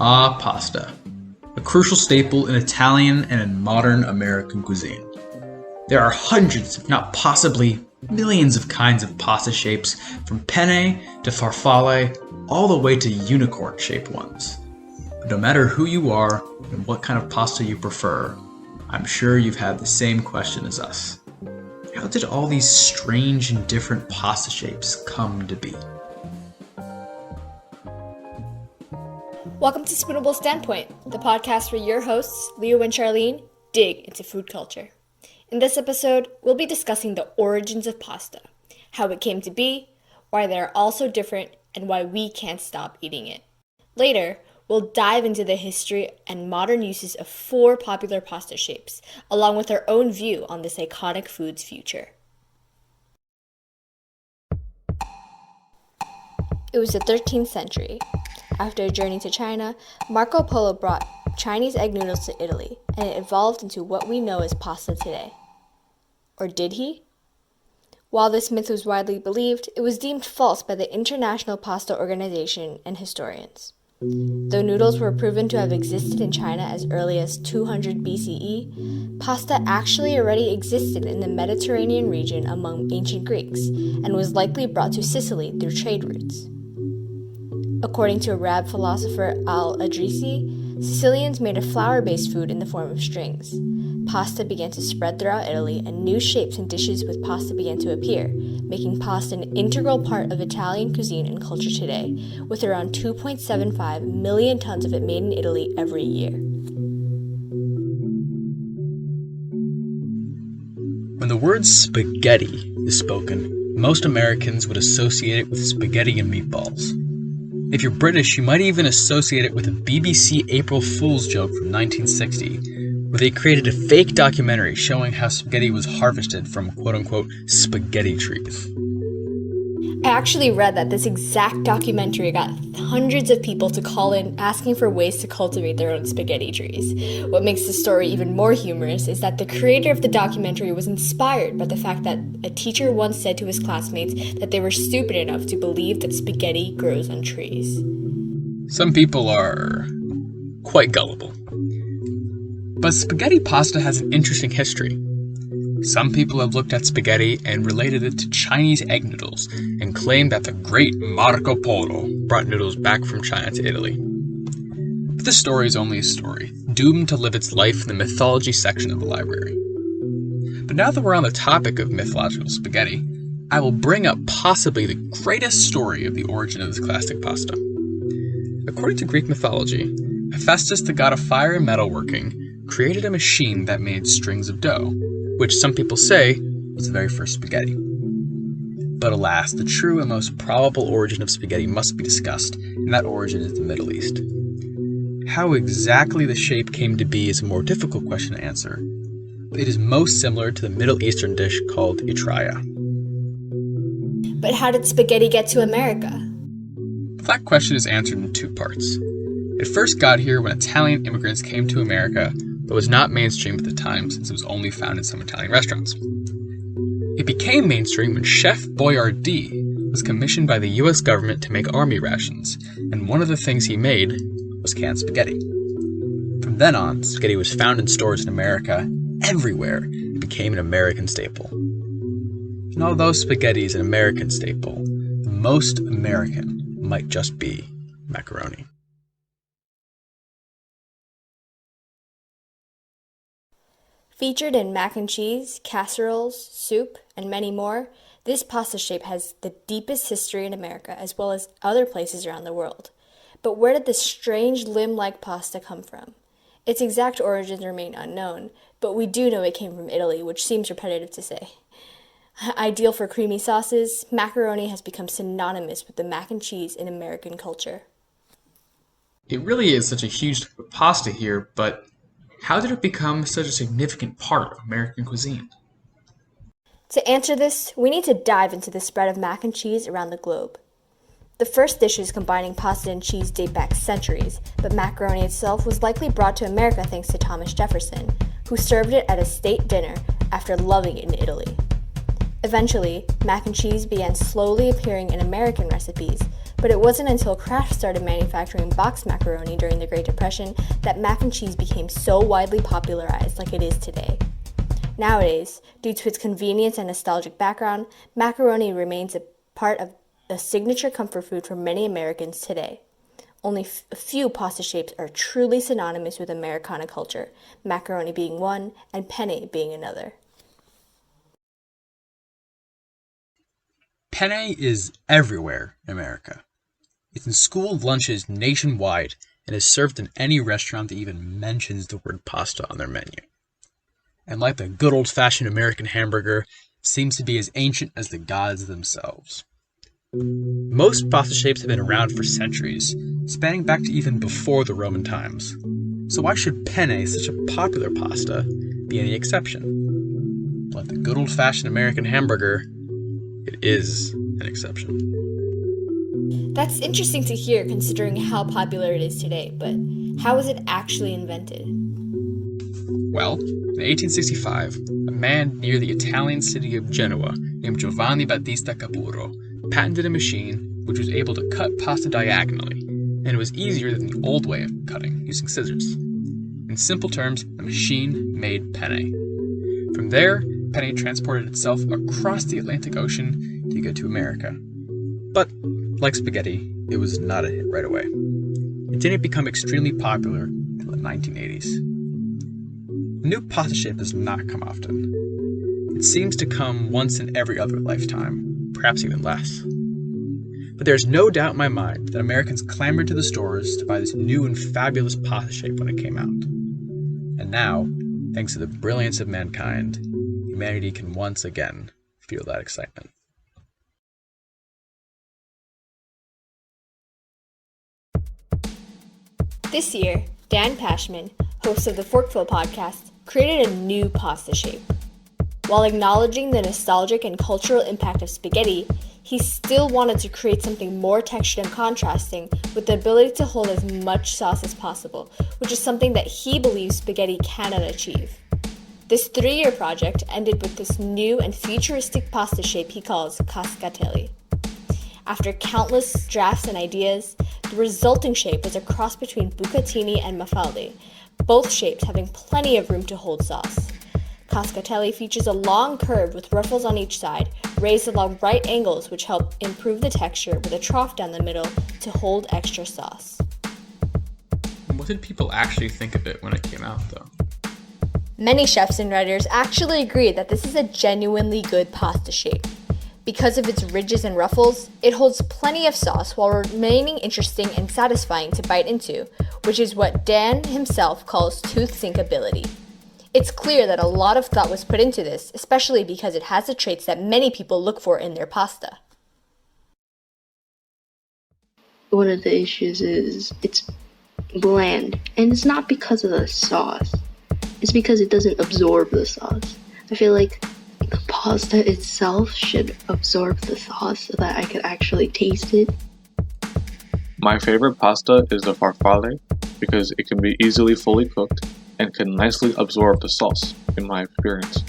Pasta. A crucial staple in Italian and in modern American cuisine. There are hundreds, if not possibly millions of kinds of pasta shapes, from penne to farfalle, all the way to unicorn-shaped ones. But no matter who you are and what kind of pasta you prefer, I'm sure you've had the same question as us. How did all these strange and different pasta shapes come to be? Welcome to Spoonable Standpoint, the podcast where your hosts, Leo and Charlene, dig into food culture. In this episode, we'll be discussing the origins of pasta, how it came to be, why they are all so different, and why we can't stop eating it. Later, we'll dive into the history and modern uses of 4 popular pasta shapes, along with our own view on this iconic food's future. It was the 13th century. After a journey to China, Marco Polo brought Chinese egg noodles to Italy, and it evolved into what we know as pasta today. Or did he? While this myth was widely believed, it was deemed false by the International Pasta Organization and historians. Though noodles were proven to have existed in China as early as 200 BCE, pasta actually already existed in the Mediterranean region among ancient Greeks, and was likely brought to Sicily through trade routes. According to Arab philosopher al-Idrisi, Sicilians made a flour-based food in the form of strings. Pasta began to spread throughout Italy, and new shapes and dishes with pasta began to appear, making pasta an integral part of Italian cuisine and culture today, with around 2.75 million tons of it made in Italy every year. When the word spaghetti is spoken, most Americans would associate it with spaghetti and meatballs. If you're British, you might even associate it with a BBC April Fool's joke from 1960, where they created a fake documentary showing how spaghetti was harvested from quote-unquote spaghetti trees. I actually read that this exact documentary got hundreds of people to call in asking for ways to cultivate their own spaghetti trees. What makes the story even more humorous is that the creator of the documentary was inspired by the fact that a teacher once said to his classmates that they were stupid enough to believe that spaghetti grows on trees. Some people are quite gullible. But spaghetti pasta has an interesting history. Some people have looked at spaghetti and related it to Chinese egg noodles and claimed that the great Marco Polo brought noodles back from China to Italy. But this story is only a story, doomed to live its life in the mythology section of the library. But now that we're on the topic of mythological spaghetti, I will bring up possibly the greatest story of the origin of this classic pasta. According to Greek mythology, Hephaestus, the god of fire and metalworking, created a machine that made strings of dough, which some people say was the very first spaghetti. But alas, the true and most probable origin of spaghetti must be discussed, and that origin is the Middle East. How exactly the shape came to be is a more difficult question to answer, but it is most similar to the Middle Eastern dish called itraya. But how did spaghetti get to America? That question is answered in 2 parts. It first got here when Italian immigrants came to America, but was not mainstream at the time since it was only found in some Italian restaurants. It became mainstream when Chef Boyardee was commissioned by the US government to make army rations, and one of the things he made was canned spaghetti. From then on, spaghetti was found in stores in America everywhere and became an American staple. And although spaghetti is an American staple, the most American might just be macaroni. Featured in mac and cheese, casseroles, soup, and many more, this pasta shape has the deepest history in America as well as other places around the world. But where did this strange limb-like pasta come from? Its exact origins remain unknown, but we do know it came from Italy, which seems repetitive to say. Ideal for creamy sauces, macaroni has become synonymous with the mac and cheese in American culture. It really is such a huge type of pasta here, but how did it become such a significant part of American cuisine? To answer this, we need to dive into the spread of mac and cheese around the globe. The first dishes combining pasta and cheese date back centuries, but macaroni itself was likely brought to America thanks to Thomas Jefferson, who served it at a state dinner after loving it in Italy. Eventually, mac and cheese began slowly appearing in American recipes, But it wasn't until Kraft started manufacturing boxed macaroni during the Great Depression that mac and cheese became so widely popularized like it is today. Nowadays, due to its convenience and nostalgic background, macaroni remains a part of a signature comfort food for many Americans today. Only a few pasta shapes are truly synonymous with Americana culture, macaroni being one and penne being another. Penne is everywhere in America. It's in school lunches nationwide and is served in any restaurant that even mentions the word pasta on their menu. And like the good old-fashioned American hamburger, it seems to be as ancient as the gods themselves. Most pasta shapes have been around for centuries, spanning back to even before the Roman times. So why should penne, such a popular pasta, be any exception? Like the good old-fashioned American hamburger, it is an exception. That's interesting to hear considering how popular it is today, but how was it actually invented? Well, in 1865, a man near the Italian city of Genoa named Giovanni Battista Capurro patented a machine which was able to cut pasta diagonally, and it was easier than the old way of cutting using scissors. In simple terms, the machine made penne. From there, penne transported itself across the Atlantic Ocean to get to America. But, like spaghetti, it was not a hit right away. It didn't become extremely popular until the 1980s. A new pasta shape does not come often. It seems to come once in every other lifetime, perhaps even less. But there's no doubt in my mind that Americans clamored to the stores to buy this new and fabulous pasta shape when it came out. And now, thanks to the brilliance of mankind, humanity can once again feel that excitement. This year, Dan Pashman, host of the Forkful podcast, created a new pasta shape. While acknowledging the nostalgic and cultural impact of spaghetti, he still wanted to create something more textured and contrasting with the ability to hold as much sauce as possible, which is something that he believes spaghetti cannot achieve. This 3-year project ended with this new and futuristic pasta shape he calls cascatelli. After countless drafts and ideas, the resulting shape was a cross between bucatini and mafaldi, both shapes having plenty of room to hold sauce. Cascatelli features a long curve with ruffles on each side, raised along right angles which help improve the texture with a trough down the middle to hold extra sauce. What did people actually think of it when it came out, though? Many chefs and writers actually agree that this is a genuinely good pasta shape. Because of its ridges and ruffles, it holds plenty of sauce while remaining interesting and satisfying to bite into, which is what Dan himself calls tooth syncability. It's clear that a lot of thought was put into this, especially because it has the traits that many people look for in their pasta. One of the issues is it's bland, and it's not because of the sauce. It's because it doesn't absorb the sauce. I feel like the pasta itself should absorb the sauce so that I could actually taste it. My favorite pasta is the farfalle because it can be easily fully cooked and can nicely absorb the sauce, in my experience.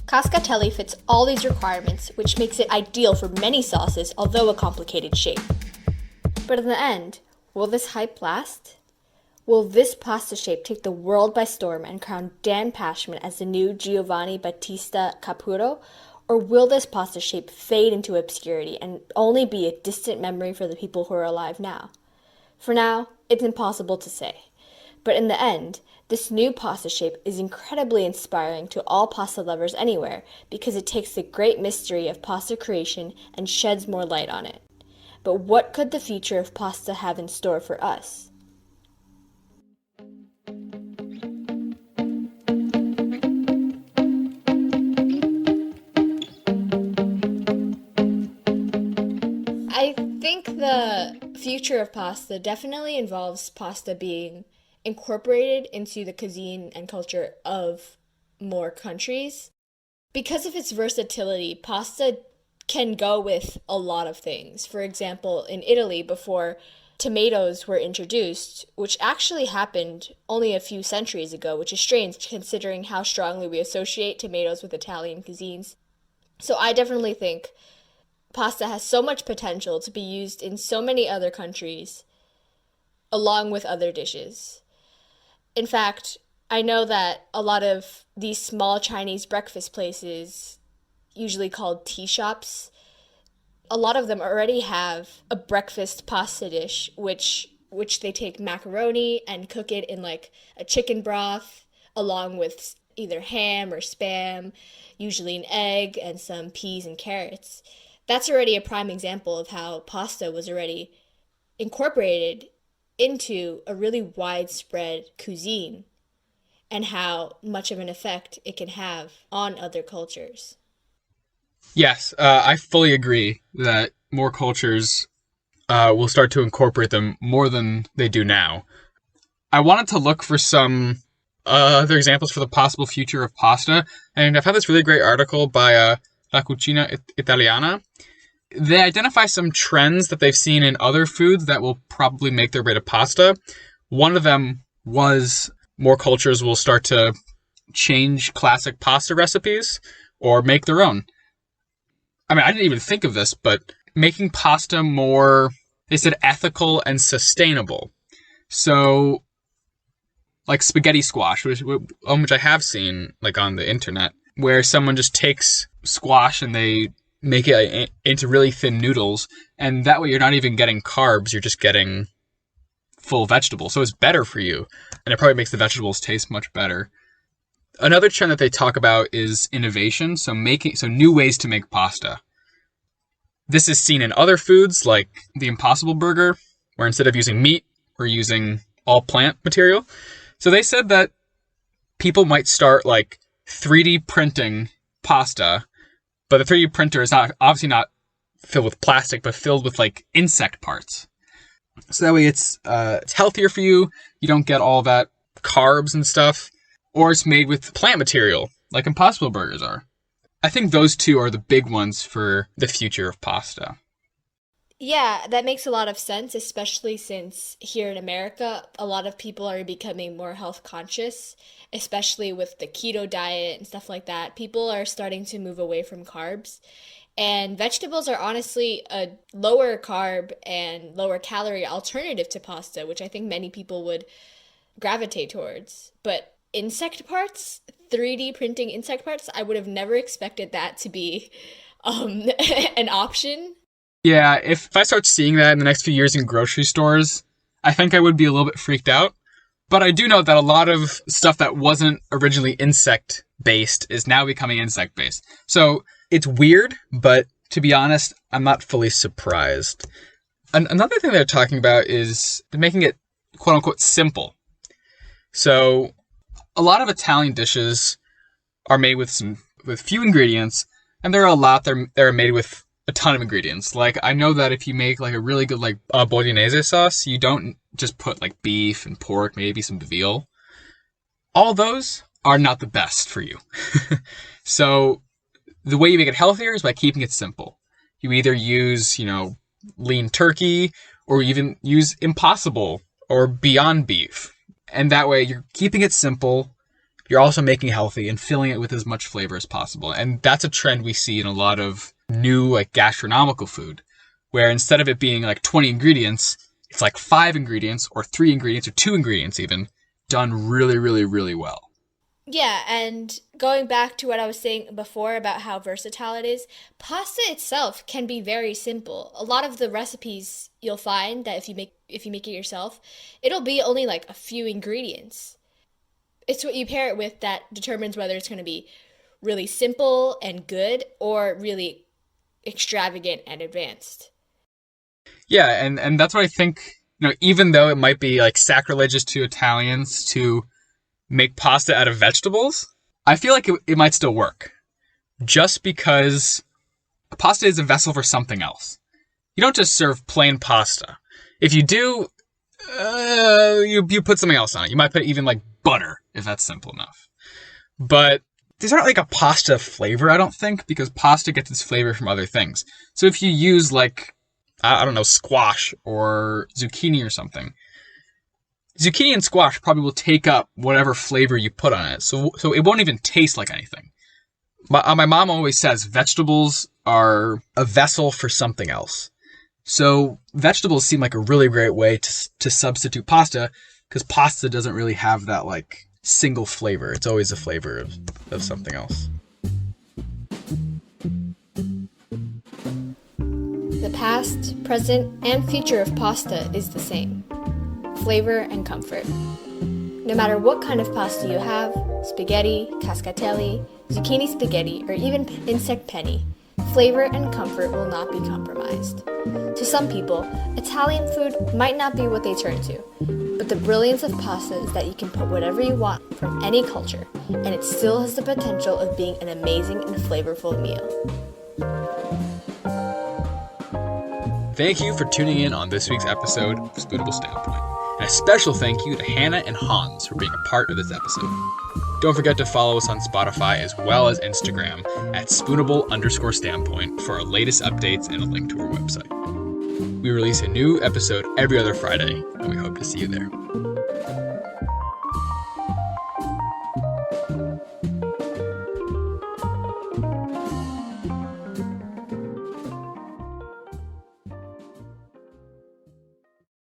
Cascatelli fits all these requirements, which makes it ideal for many sauces, although a complicated shape. But in the end, will this hype last? Will this pasta shape take the world by storm and crown Dan Pashman as the new Giovanni Battista Capurro? Or will this pasta shape fade into obscurity and only be a distant memory for the people who are alive now? For now, it's impossible to say. But in the end, this new pasta shape is incredibly inspiring to all pasta lovers anywhere because it takes the great mystery of pasta creation and sheds more light on it. But what could the future of pasta have in store for us? I think the future of pasta definitely involves pasta being incorporated into the cuisine and culture of more countries. Because of its versatility, pasta can go with a lot of things. For example, in Italy, before tomatoes were introduced, which actually happened only a few centuries ago, which is strange considering how strongly we associate tomatoes with Italian cuisines. So I definitely think pasta has so much potential to be used in so many other countries, along with other dishes. In fact, I know that a lot of these small Chinese breakfast places, usually called tea shops, a lot of them already have a breakfast pasta dish, which they take macaroni and cook it in like a chicken broth, along with either ham or spam, usually an egg and some peas and carrots. That's already a prime example of how pasta was already incorporated into a really widespread cuisine and how much of an effect it can have on other cultures. Yes, I fully agree that more cultures will start to incorporate them more than they do now. I wanted to look for some other examples for the possible future of pasta, and I found this really great article by La Cucina Italiana. They identify some trends that they've seen in other foods that will probably make their way to pasta. One of them was more cultures will start to change classic pasta recipes or make their own. I mean, I didn't even think of this, but making pasta more, they said, ethical and sustainable. So, like spaghetti squash, which I have seen like on the internet, where someone just takes squash and they make it into really thin noodles, and that way you're not even getting carbs, you're just getting full vegetables. So it's better for you, and it probably makes the vegetables taste much better. Another trend that they talk about is innovation, so new ways to make pasta. This is seen in other foods like the Impossible Burger, where instead of using meat, we're using all plant material. So they said that people might start like 3D printing pasta, but the 3D printer is obviously not filled with plastic, but filled with like insect parts. So that way it's healthier for you. You don't get all that carbs and stuff. Or it's made with plant material, like Impossible Burgers are. I think those two are the big ones for the future of pasta. Yeah, that makes a lot of sense, especially since here in America, a lot of people are becoming more health conscious, especially with the keto diet and stuff like that. People are starting to move away from carbs. And vegetables are honestly a lower carb and lower calorie alternative to pasta, which I think many people would gravitate towards. But insect parts, 3D printing insect parts, I would have never expected that to be an option. Yeah, if I start seeing that in the next few years in grocery stores, I think I would be a little bit freaked out. But I do know that a lot of stuff that wasn't originally insect-based is now becoming insect-based. So it's weird, but to be honest, I'm not fully surprised. Another thing they're talking about is making it quote-unquote simple. So a lot of Italian dishes are made with few ingredients, and there are a lot that are made with a ton of ingredients. Like, I know that if you make like a really good like bolognese sauce, you don't just put like beef and pork, maybe some veal. All those are not the best for you. So the way you make it healthier is by keeping it simple. You either use, lean turkey, or even use Impossible or Beyond Beef. And that way you're keeping it simple, you're also making it healthy and filling it with as much flavor as possible. And that's a trend we see in a lot of new like gastronomical food, where instead of it being like 20 ingredients, it's like 5 ingredients or 3 ingredients or 2 ingredients even, done really, really, really well. Yeah, and going back to what I was saying before about how versatile it is, pasta itself can be very simple. A lot of the recipes you'll find that if you make it yourself, it'll be only like a few ingredients. It's what you pair it with that determines whether it's going to be really simple and good or really extravagant and advanced. Yeah, and that's what I think, even though it might be like sacrilegious to Italians to make pasta out of vegetables, I feel like it might still work. Just because pasta is a vessel for something else. You don't just serve plain pasta. If you do, you put something else on it. You might put even like butter, if that's simple enough. But there's not like a pasta flavor, I don't think, because pasta gets its flavor from other things. So if you use like, I don't know, squash or zucchini or something, zucchini and squash probably will take up whatever flavor you put on it. So it won't even taste like anything. My mom always says vegetables are a vessel for something else. So vegetables seem like a really great way to substitute pasta, because pasta doesn't really have that like single flavor. It's always a flavor of something else. The past, present, and future of pasta is the same. Flavor and comfort. No matter what kind of pasta you have, spaghetti, cascatelli, zucchini spaghetti, or even insect penne, flavor and comfort will not be compromised. To some people, Italian food might not be what they turn to, but the brilliance of pasta is that you can put whatever you want from any culture, and it still has the potential of being an amazing and flavorful meal. Thank you for tuning in on this week's episode of Spoonable Standpoint. And a special thank you to Hannah and Hans for being a part of this episode. Don't forget to follow us on Spotify as well as Instagram at spoonable_standpoint for our latest updates and a link to our website. We release a new episode every other Friday, and we hope to see you there.